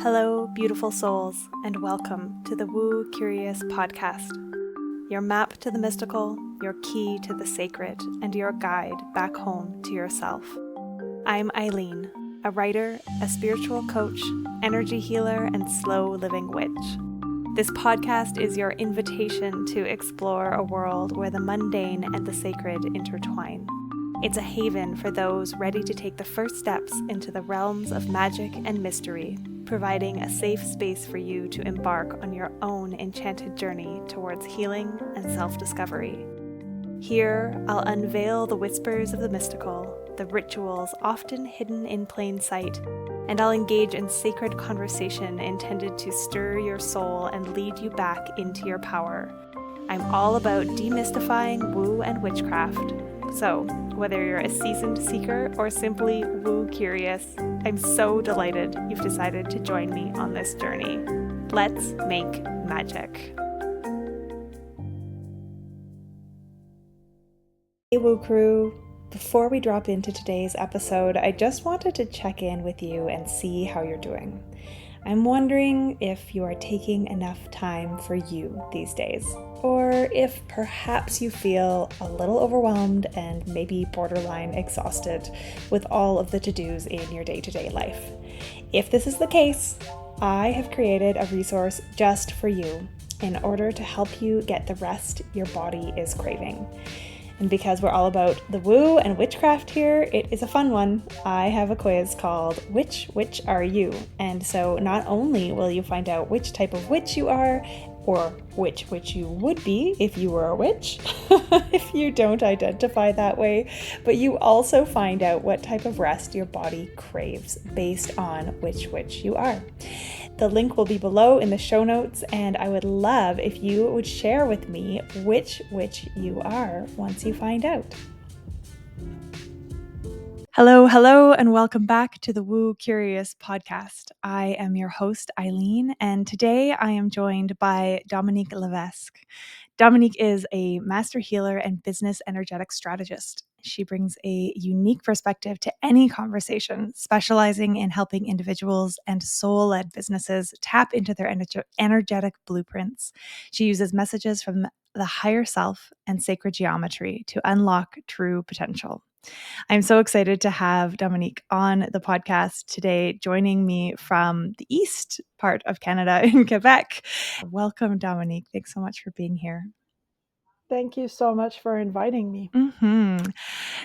Hello, beautiful souls, and welcome to the Woo Curious podcast. Your map to the mystical, your key to the sacred, and your guide back home to yourself. I'm Eileen, a writer, a spiritual coach, energy healer, and slow living witch. This podcast is your invitation to explore a world where the mundane and the sacred intertwine. It's a haven for those ready to take the first steps into the realms of magic and mystery, providing a safe space for you to embark on your own enchanted journey towards healing and self-discovery. Here, I'll unveil the whispers of the mystical, the rituals often hidden in plain sight, and I'll engage in sacred conversation intended to stir your soul and lead you back into your power. I'm all about demystifying woo and witchcraft. So, whether you're a seasoned seeker or simply woo curious, I'm so delighted you've decided to join me on this journey. Let's make magic. Hey Woo Crew! Before we drop into today's episode, I just wanted to check in with you and see how you're doing. I'm wondering if you are taking enough time for you these days, or if perhaps you feel a little overwhelmed and maybe borderline exhausted with all of the to-dos in your day-to-day life. If this is the case, I have created a resource just for you in order to help you get the rest your body is craving. And because we're all about the woo and witchcraft here, it is a fun one. I have a quiz called Which Witch Are You? And so not only will you find out which type of witch you are, or which witch you would be if you were a witch, if you don't identify that way, but you also find out what type of rest your body craves based on which witch you are. The link will be below in the show notes, and I would love if you would share with me which witch you are once you find out. Hello, and welcome back to the Woo Curious podcast. I am your host, Eileen, and today I am joined by Dominique Levesque. Dominique is a master healer and business energetic strategist. She brings a unique perspective to any conversation, specializing in helping individuals and soul-led businesses tap into their energetic blueprints. She uses messages from the higher self and sacred geometry to unlock true potential. I'm so excited to have Dominique on the podcast today, joining me from the east part of Canada in Quebec. Welcome, Dominique. Thanks so much for being here. Thank you so much for inviting me.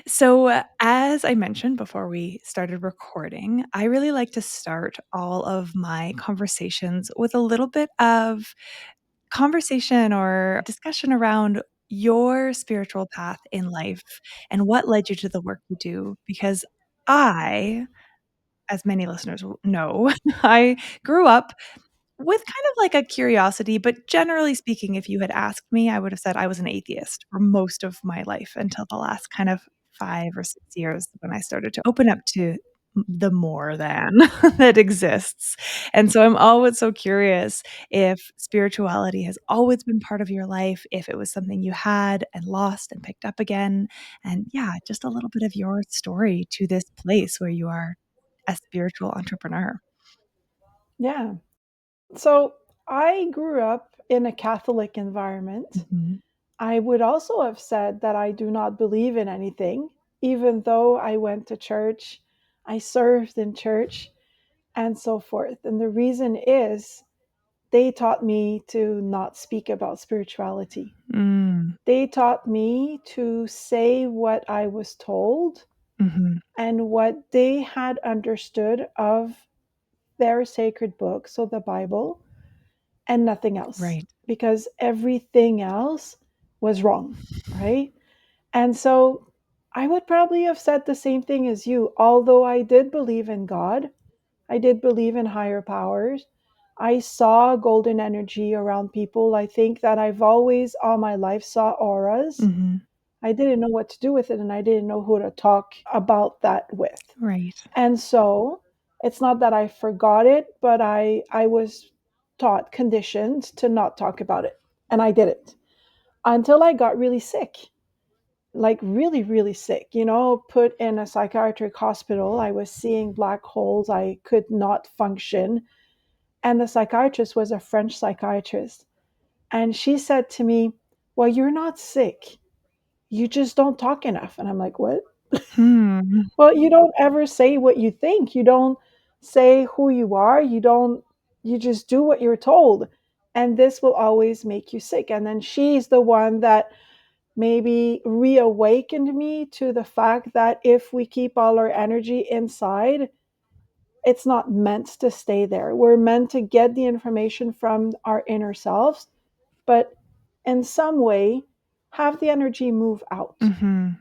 So, as I mentioned before we started recording, I really like to start all of my conversations with a little bit of conversation or discussion around your spiritual path in life and what led you to the work you do. Because I, as many listeners will know, I grew up with kind of like a curiosity, but generally speaking, if you had asked me, I would have said I was an atheist for most of my life until the last kind of 5 or 6 years when I started to open up to the more than that exists. And so I'm always so curious if spirituality has always been part of your life, if it was something you had and lost and picked up again. And yeah, just a little bit of your story to this place where you are a spiritual entrepreneur. Yeah. So I grew up in a Catholic environment. Mhm. I would also have said that I do not believe in anything, even though I went to church, I served in church, and so forth. And the reason is they taught me to not speak about spirituality. Mm. They taught me to say what I was told Mhm. and what they had understood of their sacred book, so the Bible, and nothing else, Right. because everything else was wrong, right? And so I would probably have said the same thing as you. Although I did believe in God, I did believe in higher powers. I saw golden energy around people. I think that I've always, all my life, saw auras. Mhm. I didn't know what to do with it, and I didn't know who to talk about that with. Right. And so it's not that I forgot it, but I was taught, conditioned to not talk about it. And I did it until I got really sick, like really, really sick, put in a psychiatric hospital. I was seeing black holes. I could not function. And the psychiatrist was a French psychiatrist. And she said to me, "Well, you're not sick. You just don't talk enough." And I'm like, "What?" Hmm. Well, you don't ever say what you think. You don't say who you are. You just do what you're told. And this will always make you sick. And then she's the one that maybe reawakened me to the fact that if we keep all our energy inside, it's not meant to stay there. We're meant to get the information from our inner selves, but in some way, have the energy move out. Mm-hmm.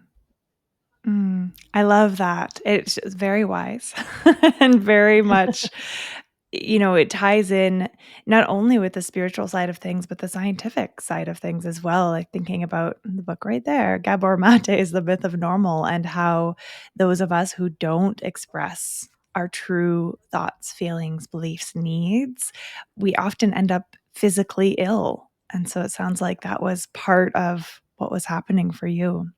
I love that. It's very wise and very much, it ties in not only with the spiritual side of things, but the scientific side of things as well. Like thinking about the book right there, Gabor Mate's The Myth of Normal, and how those of us who don't express our true thoughts, feelings, beliefs, needs, we often end up physically ill. And so it sounds like that was part of what was happening for you.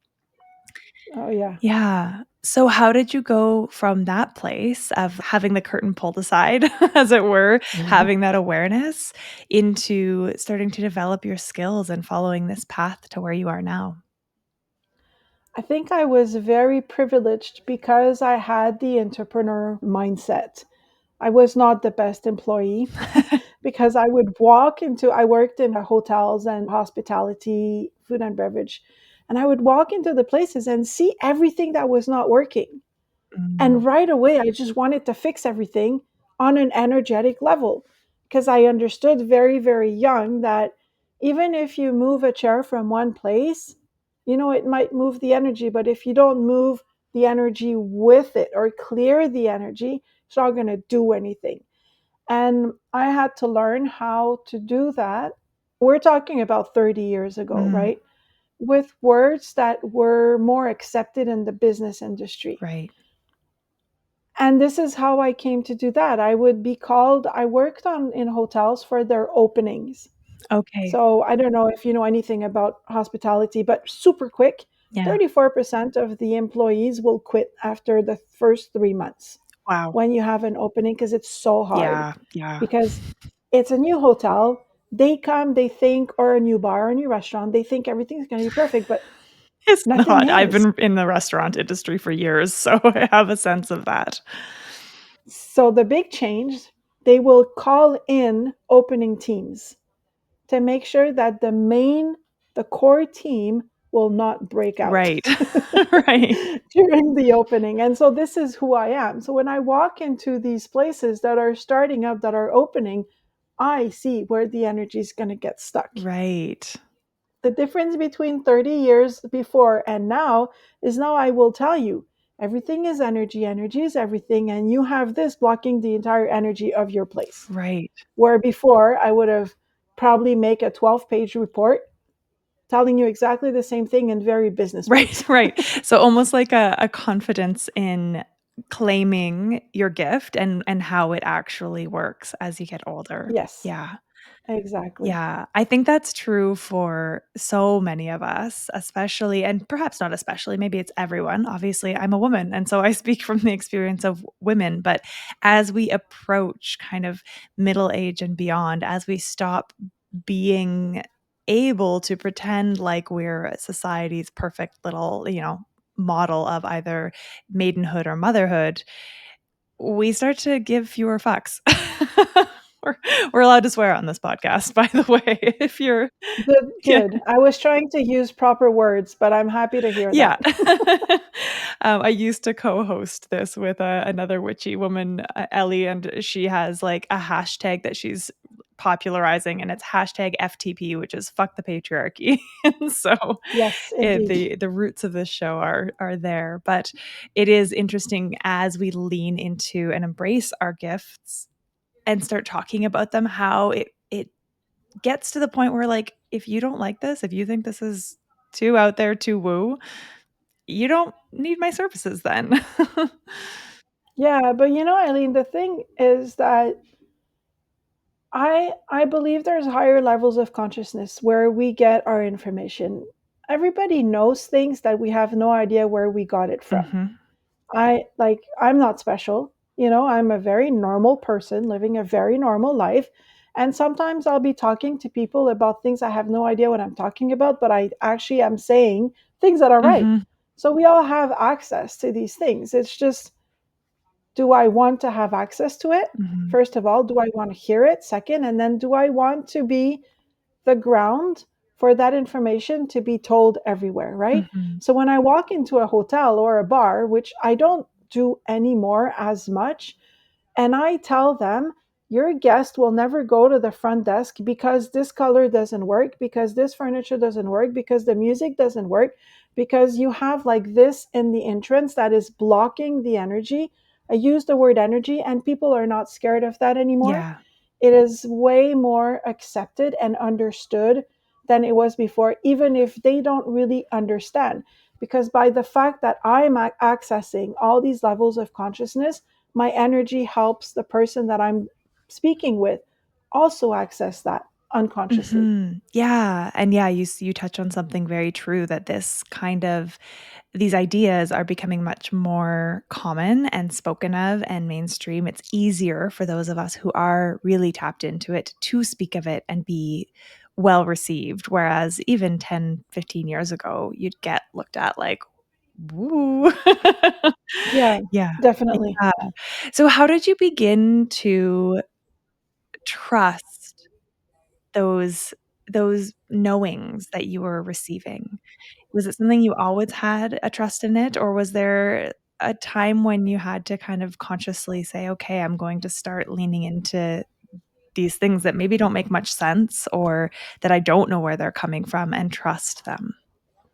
Oh, yeah. Yeah. So how did you go from that place of having the curtain pulled aside, as it were, having that awareness, into starting to develop your skills and following this path to where you are now? I think I was very privileged because I had the entrepreneur mindset. I was not the best employee because I worked in hotels and hospitality, food and beverage, and I would walk into the places and see everything that was not working. And Mm, right away, I just wanted to fix everything on an energetic level because I understood very, very young that even if you move a chair from one place, it might move the energy, but if you don't move the energy with it or clear the energy, it's not going to do anything. And I had to learn how to do that. We're talking about 30 years ago, mm, right? With words that were more accepted in the business industry. right. And this is how I came to do that. I worked on in hotels for their openings. Okay. So I don't know if you know anything about hospitality, but super quick, Yeah. 34% of the employees will quit after the first 3 months Wow. when you have an opening because it's so hard. Yeah. Yeah. Because it's a new hotel. They come, they think, or a new bar, or a new restaurant, they think everything's going to be perfect, but It's nothing not. I've is. been in the restaurant industry for years, so I have a sense of that. So the big change, they will call in opening teams to make sure that the core team will not break out Right. Right. during the opening. And so this is who I am. So when I walk into these places that are starting up, that are opening, I see where the energy is going to get stuck. Right. The difference between 30 years before and now I will tell you everything is energy. Energy is everything. And you have this blocking the entire energy of your place. Right. Where before I would have probably make a 12-page report telling you exactly the same thing in very business Right, words. right. So almost like a confidence in claiming your gift and how it actually works as you get older. Yes, Yeah. exactly. Yeah, I think that's true for so many of us, especially and perhaps not especially, maybe it's everyone. Obviously, I'm a woman, and so I speak from the experience of women, but as we approach kind of middle age and beyond, as we stop being able to pretend like we're society's perfect little, model of either maidenhood or motherhood, we start to give fewer fucks. We're we're allowed to swear on this podcast, by the way, if you're Good, yeah. good. I was trying to use proper words, but I'm happy to hear Yeah. that. I used to co-host this with, another witchy woman, Ellie, and she has, like, a hashtag that she's popularizing, and it's hashtag FTP, which is "fuck the patriarchy." And so, Yes, indeed. the roots of this show are there, but it is interesting as we lean into and embrace our gifts and start talking about them, how it gets to the point where, like, if you don't like this, if you think this is too out there, too woo, you don't need my services then. Yeah, but Eileen, the thing is that I believe there's higher levels of consciousness where we get our information. Everybody knows things that we have no idea where we got it from. Mhm. I'm not special. I'm a very normal person living a very normal life. And sometimes I'll be talking to people about things I have no idea what I'm talking about, but I actually am saying things that are right. Mhm. So we all have access to these things. It's just, do I want to have access to it? Mhm. First of all, do I want to hear it? Second, and then do I want to be the ground for that information to be told everywhere, right? Mhm. So when I walk into a hotel or a bar, which I don't do anymore as much, and I tell them, your guest will never go to the front desk because this color doesn't work, because this furniture doesn't work, because the music doesn't work, because you have like this in the entrance that is blocking the energy. I use the word energy, and people are not scared of that anymore. Yeah. It is way more accepted and understood than it was before, even if they don't really understand. Because by the fact that I'm accessing all these levels of consciousness, my energy helps the person that I'm speaking with also access that unconsciously. Yeah, and yeah, you touch on something very true, that this kind of these ideas are becoming much more common and spoken of and mainstream. It's easier for those of us who are really tapped into it to speak of it and be well received, whereas even 10, 15 years ago, you'd get looked at like, "Woo." Yeah, Yeah, definitely. yeah. So how did you begin to trust those those knowings that you were receiving? Was it something you always had a trust in it, or was there a time when you had to kind of consciously say, "Okay, I'm going to start leaning into these things that maybe don't make much sense or that I don't know where they're coming from and trust them?"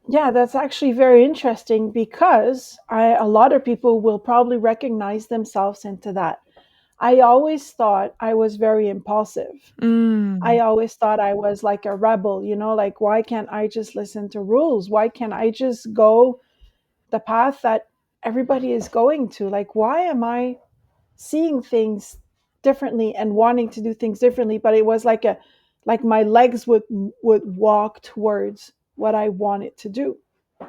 Yeah, that's actually very interesting because a lot of people will probably recognize themselves into that. I always thought I was very impulsive. I Mm. always thought I was like a rebel, like, why can't I just listen to rules? Why can't I just go the path that everybody is going to? Like, why am I seeing things differently and wanting to do things differently? But it was like my legs would walk towards what I wanted to do,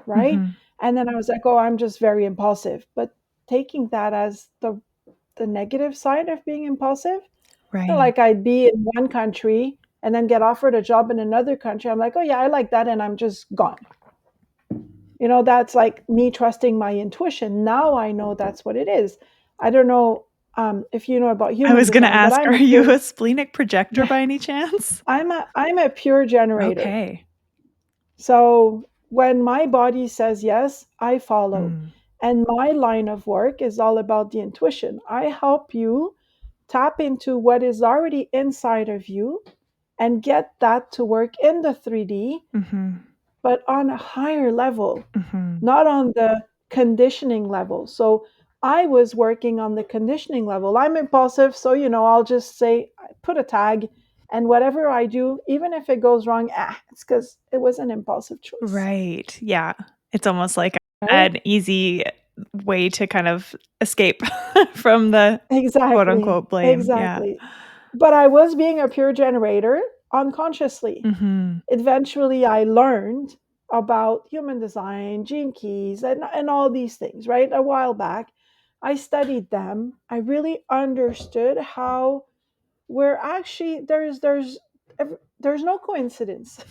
right? Mhm. And then I was like, oh, I'm just very impulsive. But taking that as the negative side of being impulsive, Right. like I'd be in one country and then get offered a job in another country. I'm like, oh yeah, I like that, and I'm just gone. That's like me trusting my intuition. Now I know that's what it is. I don't know if you know about I human was gonna design, but ask, I'm are a you pure a splenic projector yeah, by any chance? I'm a pure generator. Okay. So when my body says yes, I follow. Mm. And my line of work is all about the intuition. I help you tap into what is already inside of you and get that to work in the 3D, Mhm. but on a higher level, Mhm. not on the conditioning level. So I was working on the conditioning level. I'm impulsive, so I'll just say, put a tag, and whatever I do, even if it goes wrong, it's because it was an impulsive choice, Right, yeah. It's almost like right? an easy way to kind of escape from the quote Exactly, unquote blame, yeah. exactly. But I was being a pure generator unconsciously. Mhm, Eventually I learned about human design, gene keys, and all these things, right? A while back. I studied them. I really understood how we're actually there's no coincidence.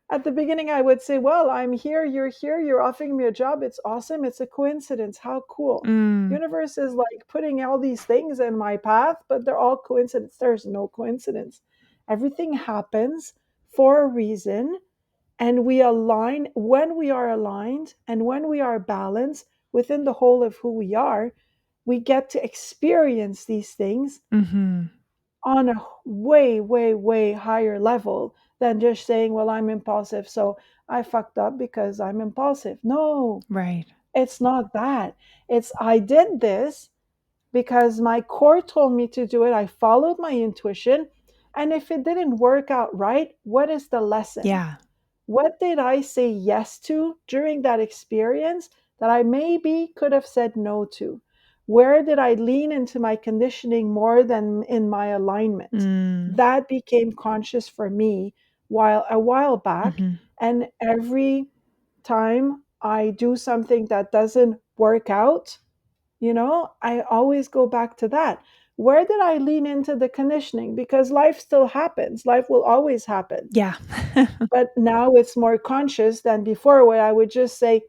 At the beginning I would say, well, I'm here, you're offering me a job, it's awesome, it's a coincidence, how cool. mm, Universe is like putting all these things in my path, but they're all coincidence. There's no coincidence. Everything happens for a reason, and we align when we are aligned and when we are balanced within the whole of who we are. We get to experience these things mhm, on a way, way, way higher level than just saying, well, I'm impulsive, so I fucked up because I'm impulsive. No, right, it's not that. It's, I did this because my core told me to do it. I followed my intuition. And if it didn't work out right, what is the lesson? yeah, What did I say yes to during that experience that I maybe could have said no to? Where did I lean into my conditioning more than in my alignment? mm, That became conscious for me a while back. mhm, And every time I do something that doesn't work out, I always go back to that. Where did I lean into the conditioning? Because life still happens, life will always happen. Yeah. But now it's more conscious than before, where I would just say,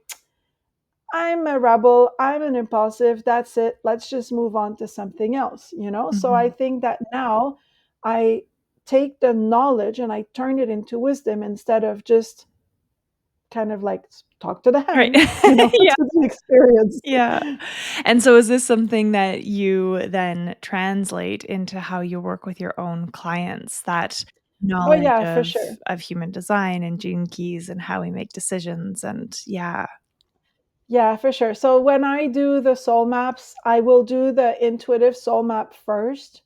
I'm a rebel, I'm an impulsive, that's it. Let's just move on to something else. So I Mhm. think that now I take the knowledge and I turn it into wisdom instead of just kind of like talk to the Right. hand, Yeah. to the experience. Yeah. And so is this something that you then translate into how you work with your own clients, that Oh, knowledge yeah, for of sure. human design and gene keys and how we make decisions and yeah. Yeah, for sure. So when I do the soul maps, I will do the intuitive soul map first,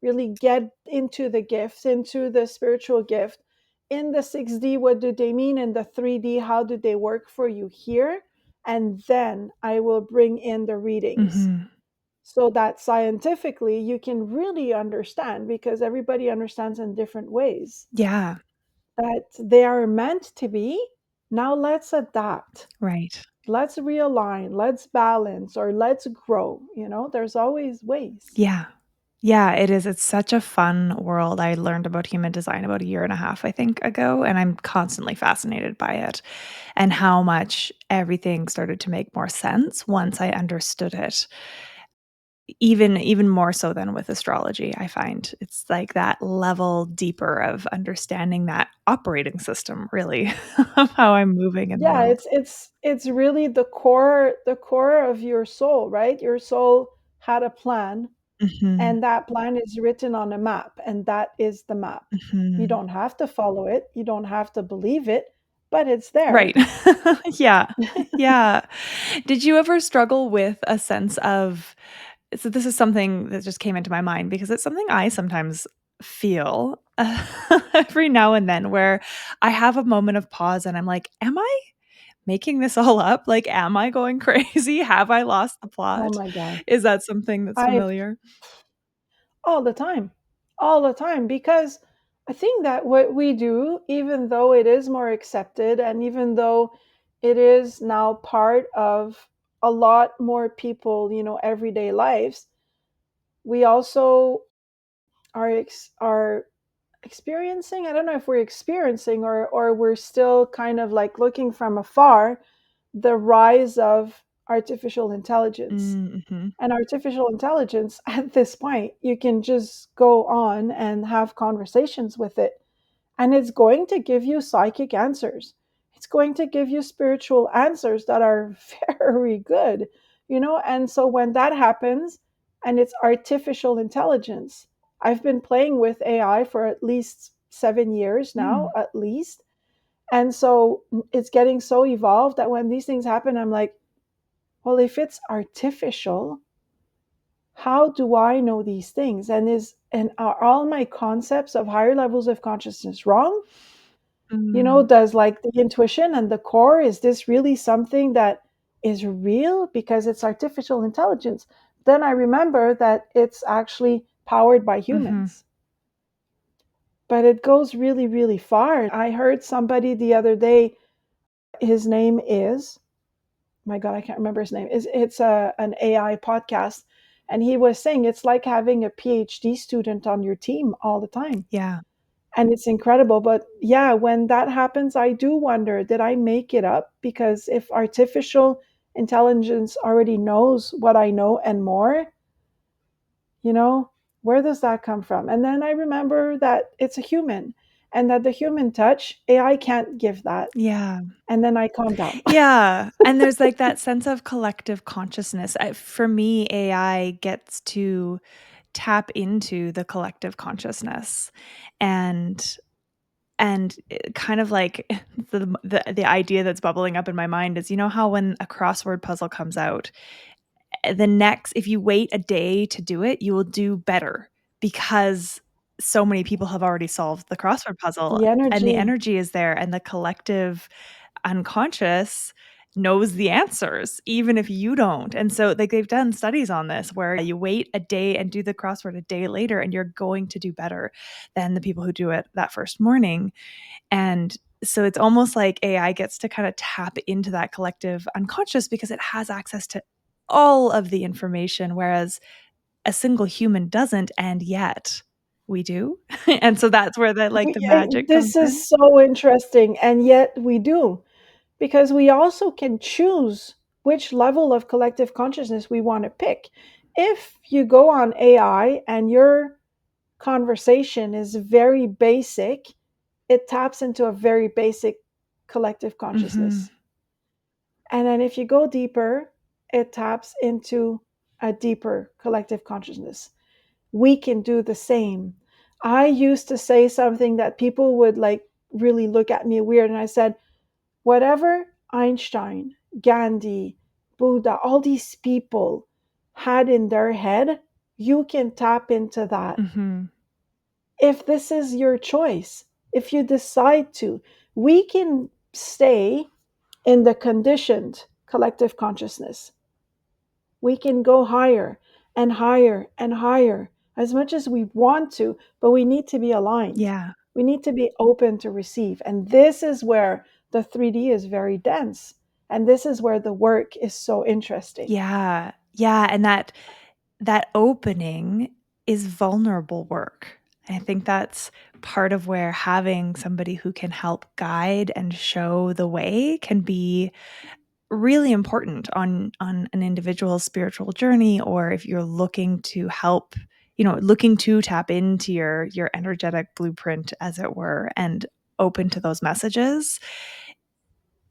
really get into the gifts, into the spiritual gift. In the 6D, what do they mean? In the 3D, how do they work for you here? And then I will bring in the readings Mhm. so that scientifically you can really understand, because everybody understands in different ways, Yeah. that they are meant to be. Now let's adapt, Right. let's realign, let's balance, or let's grow. There's always ways. Yeah. Yeah, it is. It's such a fun world. I learned about human design about a year and a half, I think, ago, and I'm constantly fascinated by it and how much everything started to make more sense once I understood it. Even more so than with astrology, I find. It's like that level deeper of understanding that operating system, really, of how I'm moving in the Yeah, world. it's really the core of your soul, right? Your soul had a plan, Mhm. and that plan is written on a map, and that is the map. You Mhm. don't have to follow it, you don't have to believe it, but it's there. Right. Yeah. Yeah. Did you ever struggle with a sense of so this is something that just came into my mind because it's something I sometimes feel every now and then where I have a moment of pause and I'm like, "Am I making this all up? Like, am I going crazy? Have I lost the Oh plot?" my god. Is that something that's I familiar? All the time. All the time, because I think that what we do, even though it is more accepted and even though it is now part of a lot more people, everyday lives, we also are experiencing, I don't know if we're experiencing, or we're still kind of like looking from afar, the rise of artificial intelligence. Mm, mhm. And artificial intelligence, at this point, you can just go on and have conversations with it, and it's going to give you psychic answers. It's going to give you spiritual answers that are very good. And so when that happens, and it's artificial intelligence, I've been playing with AI for at least 7 years now, Mm. at least. And so it's getting so evolved that when these things happen, I'm like, well, if it's artificial, how do I know these things? And are all my concepts of higher levels of consciousness wrong? Mm. Does like the intuition and the core, is this really something that is real because it's artificial intelligence? Then I remember that it's actually powered by Mhm. humans. But it goes really, really far. I heard somebody the other day, his name is, my God, I can't remember his name. It's an AI podcast, and he was saying it's like having a PhD student on your team all the time, Yeah. and it's incredible. But yeah, when that happens, I do wonder, did I make it up? Because if artificial intelligence already knows what I know and more, you know, where does that come from? And then I remember that it's a human, and that the human touch, AI can't give that. Yeah. And then I calm down. Yeah, and there's, like, that sense of collective consciousness. For me, AI gets to tap into the collective consciousness, and kind of like the idea that's bubbling up in my mind is, you know how when a crossword puzzle comes out, the next if you wait a day to do it, you will do better because so many people have already solved the crossword puzzle, The and the energy. energy is there, and the collective unconscious knows the answers, even if you don't. And so, like, they've done studies on this where you wait a day and do the crossword a day later, and you're going to do better than the people who do it that first morning. And so it's almost like AI gets to kind of tap into that collective unconscious because it has access to all of the information, whereas a single human doesn't, and yet we do. And so that's where the magic comes This in. is so interesting, and yet we do, because we also can choose which level of collective consciousness we want to pick. If you go on AI and your conversation is very basic, it taps into a very basic collective Mhm. consciousness. And then if you go deeper, it taps into a deeper collective consciousness. We can do the same. I used to say something that people would like really look at me weird. And I said, whatever Einstein, Gandhi, Buddha, all these people had in their head, you can tap into that. Mhm. If this is your choice, if you decide to, we can stay in the conditioned collective consciousness. We can go higher and higher and higher as much as we want to, but we need to be aligned. Yeah. We need to be open to receive. And this is where the 3D is very dense. And this is where the work is so interesting. Yeah. Yeah, and that opening is vulnerable work. I think that's part of where having somebody who can help guide and show the way can be really important on an individual's spiritual journey, or if you're looking to help, looking to tap into your energetic blueprint, as it were, and open to those messages.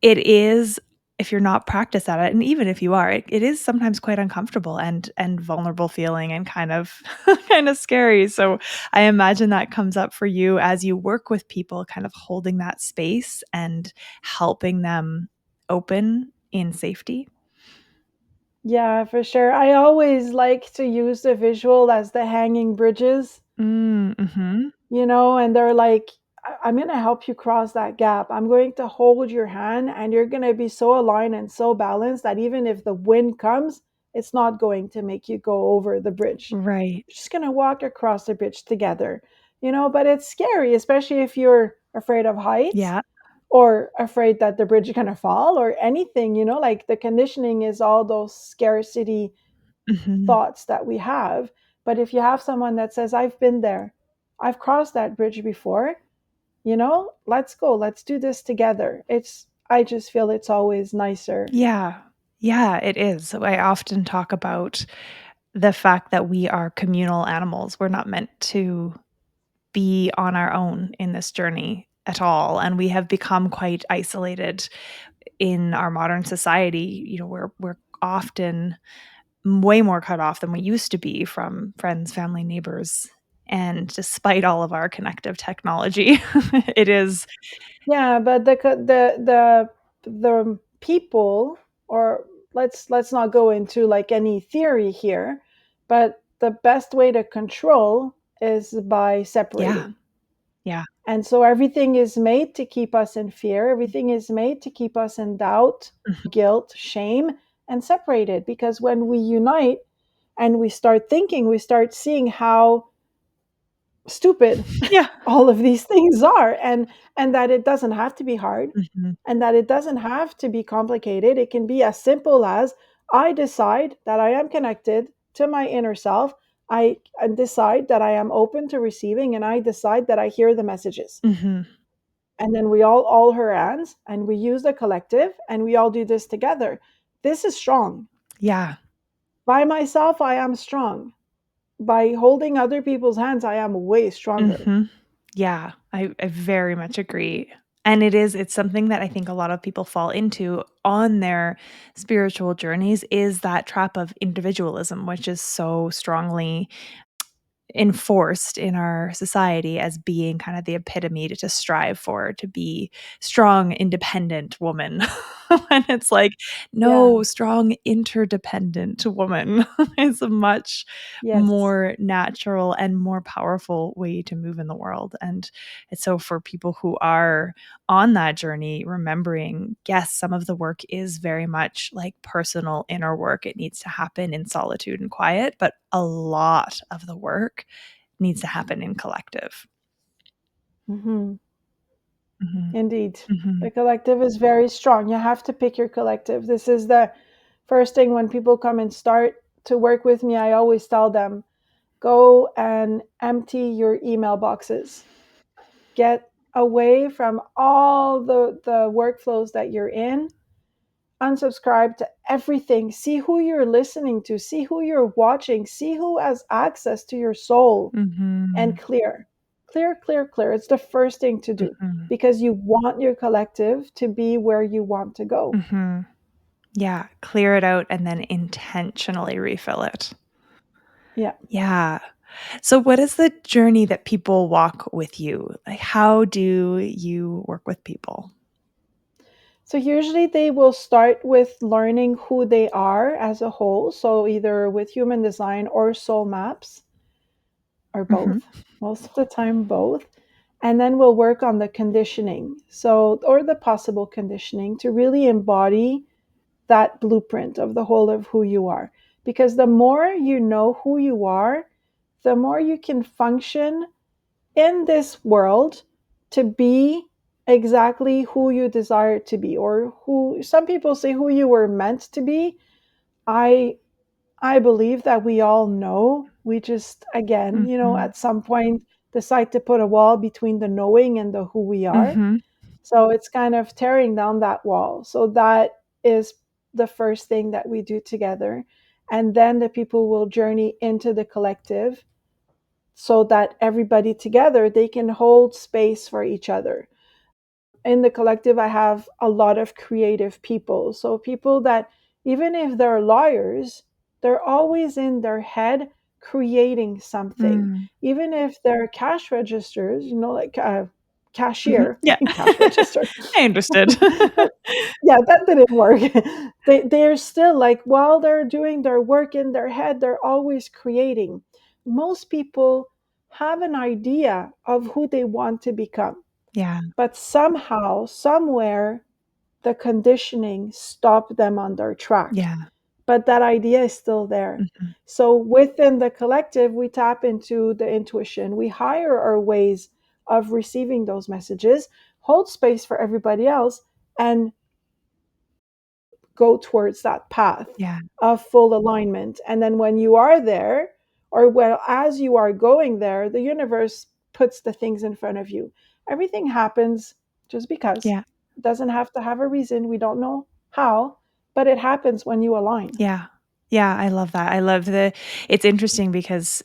It is, if you're not practiced at it, and even if you are, it is sometimes quite uncomfortable and vulnerable feeling, and kind of kind of scary. So I imagine that comes up for you as you work with people, kind of holding that space and helping them open in safety. Yeah, for sure. I always like to use the visual as the hanging bridges, Mhm. and they're like, I'm going to help you cross that gap. I'm going to hold your hand, and you're going to be so aligned and so balanced that even if the wind comes, it's not going to make you go over the bridge. Right. We're just going to walk across the bridge together, but it's scary, especially if you're afraid of heights Yeah. or afraid that the bridge is going to fall or anything, like the conditioning is all those scarcity Mhm. thoughts that we have. But if you have someone that says, I've been there, I've crossed that bridge before, let's go, let's do this together. I just feel it's always nicer. Yeah. Yeah, it is. So I often talk about the fact that we are communal animals. We're not meant to be on our own in this journey at all, and we have become quite isolated in our modern society. We're often way more cut off than we used to be from friends, family, neighbors, and despite all of our connective technology, it is. Yeah, but the people, or let's not go into like any theory here, but the best way to control is by Yeah. separating. Yeah. And so everything is made to keep us in fear, everything is made to keep us in doubt, Mhm. guilt, shame, and separated. Because when we unite and we start thinking, we start seeing how stupid Yeah. all of these things are, and that it doesn't have to be hard, Mhm. and that it doesn't have to be complicated. It can be as simple as, I decide that I am connected to my inner self. I decide that I am open to receiving, and I decide that I hear the messages. Mhm. And then we all her hands, and we use the collective, and we all do this together. This is strong. Yeah. By myself, I am strong. By holding other people's hands, I am way stronger. Mhm. Yeah, I very much agree. And it's something that I think a lot of people fall into on their spiritual journeys, is that trap of individualism, which is so strongly enforced in our society as being kind of the epitome to strive for, to be strong, independent woman. And it's like, Yeah. no, strong, interdependent woman is a much Yes. more natural and more powerful way to move in the world. And it's so, for people who are on that journey, remembering, yes, some of the work is very much like personal inner work. It needs to happen in solitude and quiet, but a lot of the work needs to happen in collective. Hmm. Mhm. Indeed. The Mhm. collective is very strong. You have to pick your collective. This is the First thing when people come and start to work with me, I always tell them, go and empty your email boxes. Get away from all the workflows that you're in. Unsubscribe to everything. See who you're listening to. See who you're watching. See who has access to your soul. And Mm-hmm. clear. Clear, clear, clear. It's the first thing to do Mm-hmm. because you want your collective to be where you want to go. Mm-hmm. Yeah. Clear it out and then intentionally refill it. Yeah. Yeah. So what is the journey that people walk with you? Like, how do you work with people? So usually they will start with learning who they are as a whole. So either with human design or soul maps, or Mm-hmm. both. Most of the time, both. And then we'll work on the conditioning. So, or the possible conditioning to really embody that blueprint of the whole of who you are. Because the more you know who you are, the more you can function in this world to be exactly who you desire to be, or who some people say who you were meant to be. I I believe that we all know. We just, again, Mm-hmm. at some point decide to put a wall between the knowing and the who we are. Mm-hmm. So it's kind of tearing down that wall. So that is the first thing that we do together. And then the people will journey into the collective so that everybody together, they can hold space for each other. In the collective, I have a lot of creative people. So people that, even if they're lawyers, they're always in their head creating something. Mm. Even if they're cash registers, like Mm-hmm. cashier, Yeah. cash register. I understood. Yeah, that didn't work. They're still like, while they're doing their work in their head, they're always creating. Most people have an idea of who they want to become, Yeah. but somehow, somewhere, the conditioning stopped them on their track. Yeah. But that idea is still there. Mm-hmm. So within the collective, we tap into the intuition. We hire our ways of receiving those messages, hold space for everybody else, and go towards that path Yeah. of full alignment. And then when you are there, or well, as you are going there, the universe puts the things in front of you. Everything happens just because. Yeah. It doesn't have to have a reason. We don't know how, but it happens when you align. Yeah. Yeah. I love that. I love it's interesting because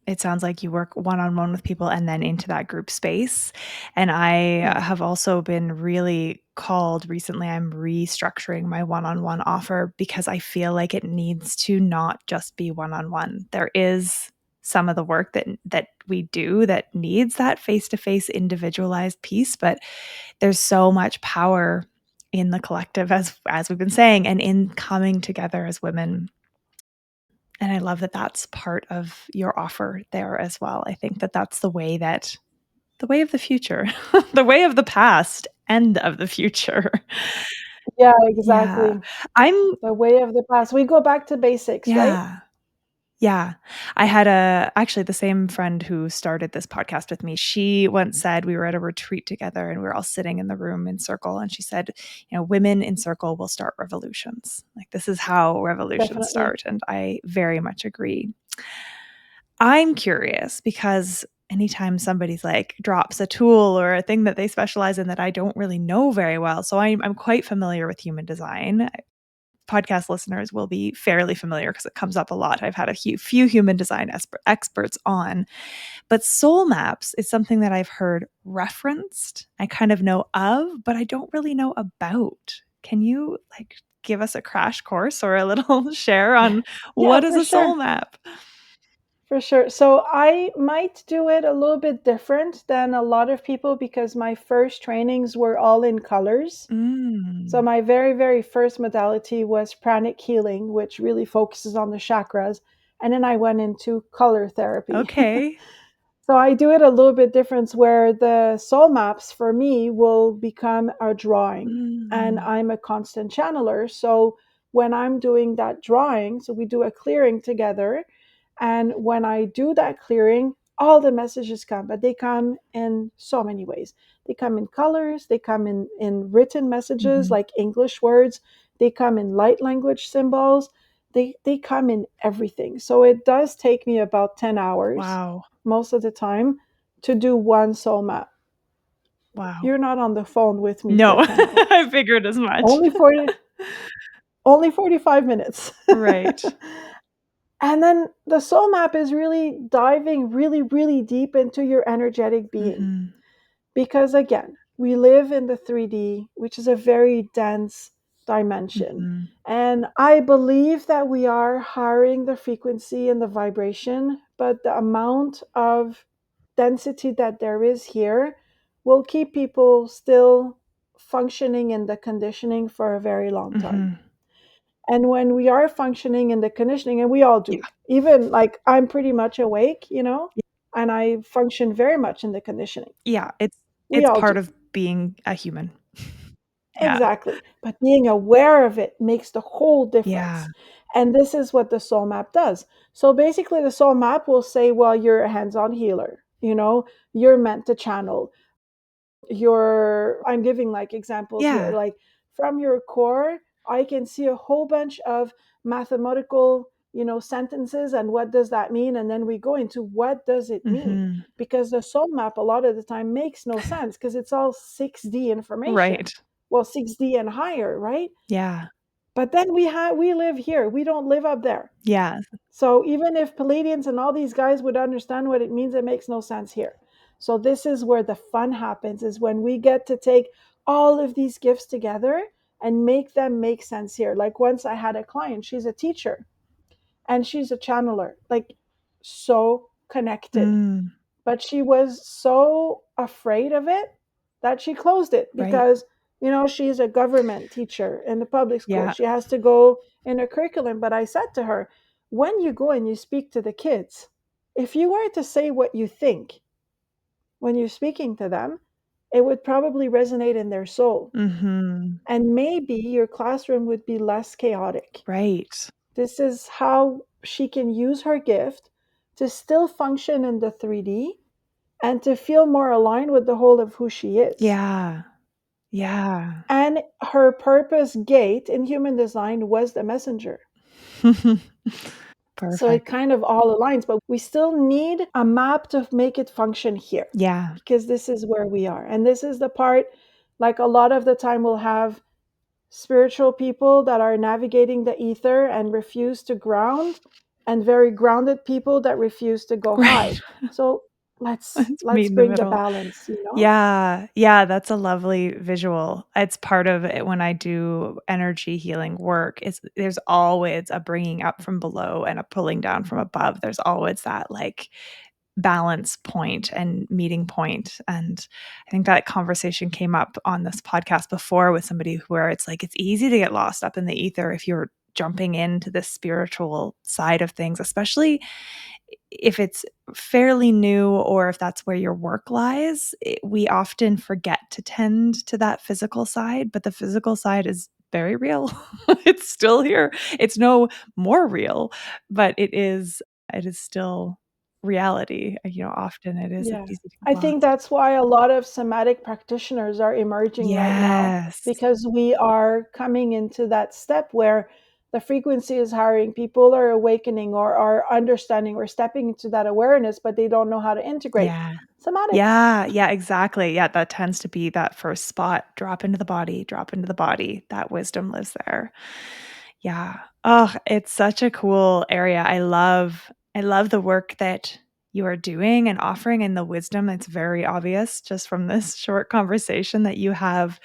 it sounds like you work one-on-one with people and then into that group space. And I Yeah, have also been really called recently. I'm restructuring my one-on-one offer because I feel like it needs to not just be one-on-one. There is some of the work that we do that needs that face-to-face individualized piece, but there's so much power in the collective as we've been saying and in coming together as women, and I love that that's part of your offer there as well. I think that that's the way of the future, the way of the past and of the future. yeah, Yeah. exactly. I'm The way of the past. We go back to basics, right? yeah. Yeah. I had actually the same friend who started this podcast with me. She once said we were at a retreat together and we were all sitting in the room in circle. And she said, women in circle will start revolutions. Like this is how revolutions Definitely. start. And I very much agree. I'm curious because anytime somebody's like drops a tool or a thing that they specialize in that I don't really know very well. So I'm quite familiar with human design. Podcast listeners will be fairly familiar because it comes up a lot. I've had a few human design experts on, but soul maps is something that I've heard referenced. I kind of know of, but I don't really know about. Can you like give us a crash course or a little share on Yeah, what is for a soul sure. map? For sure. So I might do it a little bit different than a lot of people because my first trainings were all in colors. So Mm. my very, very first modality was pranic healing, which really focuses on the chakras. And then I went into color therapy. Okay. So I do it a little bit different where the soul maps for me will become a drawing. And Mm. I'm a constant channeler. So when I'm doing that drawing, so we do a clearing together. And when I do that clearing, all the messages come, but they come in so many ways. They come in colors, they come in written messages Mhm. like English words, they come in light language symbols, they come in everything. So it does take me about 10 hours Wow. most of the time to do one soul map. Wow. You're not on the phone with me for No, 10 I hours. figured as much. Only 40, only 45 minutes. Right. And then the soul map is really diving really, really deep into your energetic being. Mhm. Because again, we live in the 3D, which is a very dense dimension. Mhm. And I believe that we are hiring the frequency and the vibration, but the amount of density that there is here will keep people still functioning in the conditioning for a very long time. Mhm. And when we are functioning in the conditioning, and we all Yeah. do, even like I'm pretty much awake, Y and I function very much in the conditioning. yeah, We it's all part do. of being a human. Yeah. Exactly. But being aware of it makes the whole Yeah. difference. And this is what the soul map does. So basically, the soul map will say, well, you're a hands on healer. You're meant to channel. I'm giving like examples here. Yeah. Like from your core, I can see a whole bunch of mathematical, sentences. And what does that mean? And then we go into what does it mean? Mhm. Because the soul map, a lot of the time, makes no sense because it's all 6D information. Right. Well, 6D and higher, right? Yeah. But then we live here. We don't live up there. Yeah. So even if Palladians and all these guys would understand what it means, it makes no sense here. So this is where the fun happens, is when we get to take all of these gifts together and make them make sense here. Like once I had a client, she's a teacher and she's a channeler, like so connected, Mm. but she was so afraid of it that she closed it Right. because she's a government teacher in the public school. Yeah. She has to go in a curriculum. But I said to her, when you go and you speak to the kids, if you were to say what you think when you're speaking to them, it would probably resonate in their soul, Mhm. and maybe your classroom would be less chaotic. Right. This is how she can use her gift to still function in the 3D and to feel more aligned with the whole of who she is. Yeah. Yeah. And her purpose gate in human design was the messenger. So it Perfect. kind of all aligns, but we still need a map to make it function here Yeah. because this is where we are. And this is the part, like a lot of the time, we'll have spiritual people that are navigating the ether and refuse to ground, and very grounded people that refuse to go Right. high. So let's Let's meet let's in the bring the middle. balance. Yeah, yeah, that's a lovely visual. It's part of it when I do energy healing work. There's always a bringing up from below and a pulling down from above. There's always that like balance point and meeting point. And I think that conversation came up on this podcast before with somebody where it's like it's easy to get lost up in the ether if you're jumping into the spiritual side of things, especially if it's fairly new or if that's where your work lies. We often forget to tend to that physical side, but the physical side is very real. It's still here. It's no more real, but it is still reality. Often it's Yeah. easy to get I think lost. that's why a lot of somatic practitioners are emerging right now, Yes. because we are coming into that step where the frequency is hiring, people are awakening or are understanding or stepping into that awareness, but they don't know how to integrate Yeah. somatics. Yeah, yeah, exactly. Yeah, that tends to be that first spot. Drop into the body, drop into the body. That wisdom lives there. Yeah. Oh, it's such a cool area. I love the work that you are doing and offering and the wisdom. It's very obvious just from this short conversation that you have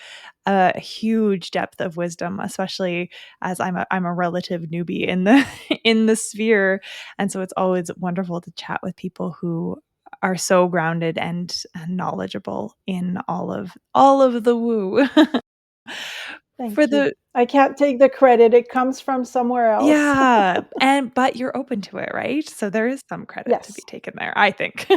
a huge depth of wisdom, especially as I'm a relative newbie in the in the sphere. And so it's always wonderful to chat with people who are so grounded and knowledgeable in all of the woo. For Thank you. the I can't take the credit. It comes from somewhere else. Yeah, but you're open to it, right? So there is some credit to be Yes. taken there, I think.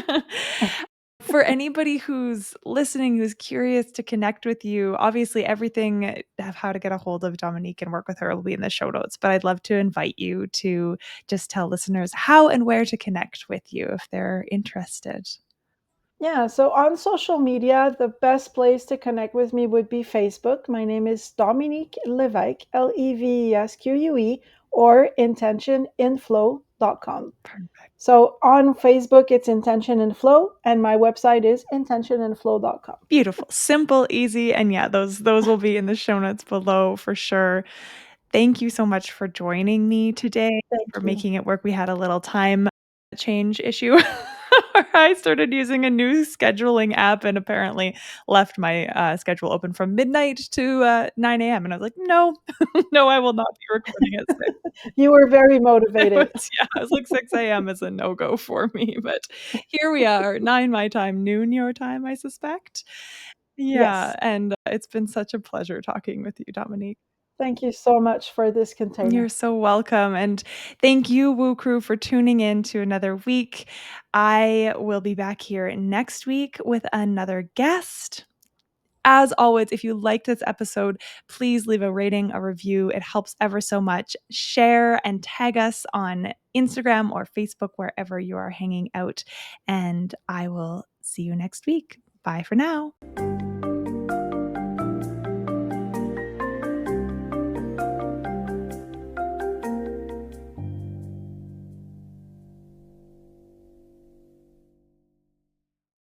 For anybody who's listening, who's curious to connect with you, obviously everything of how to get a hold of Dominique and work with her will be in the show notes, but I'd love to invite you to just tell listeners how and where to connect with you if they're interested. Yeah, so on social media, the best place to connect with me would be Facebook. My name is Dominique Levesque, Levesque, or intentioninflow.com. Perfect. So on Facebook, it's Intention and Flow, and my website is intentionandflow.com. Beautiful, simple, easy, and yeah, those will be in the show notes below for sure. Thank you so much for joining me today, Thank for you. making it work. We had a little time change issue where I started using a new scheduling app and apparently left my schedule open from midnight to 9 a.m. And I was like, no, no, I will not be recording at 6. You were very motivated. Yeah, I was like 6 a.m. is a no-go for me, but here we are, 9 my time, noon your time, I suspect. Yeah, Yes. and it's been such a pleasure talking with you, Dominique. Thank you so much for this You're container. so welcome. And thank you, Woo Crew, for tuning in to another week. I will be back here next week with another guest. As always, if you liked this episode, please leave a rating, a review. It helps ever so much. Share and tag us on Instagram or Facebook, wherever you are hanging out. And I will see you next week. Bye for now.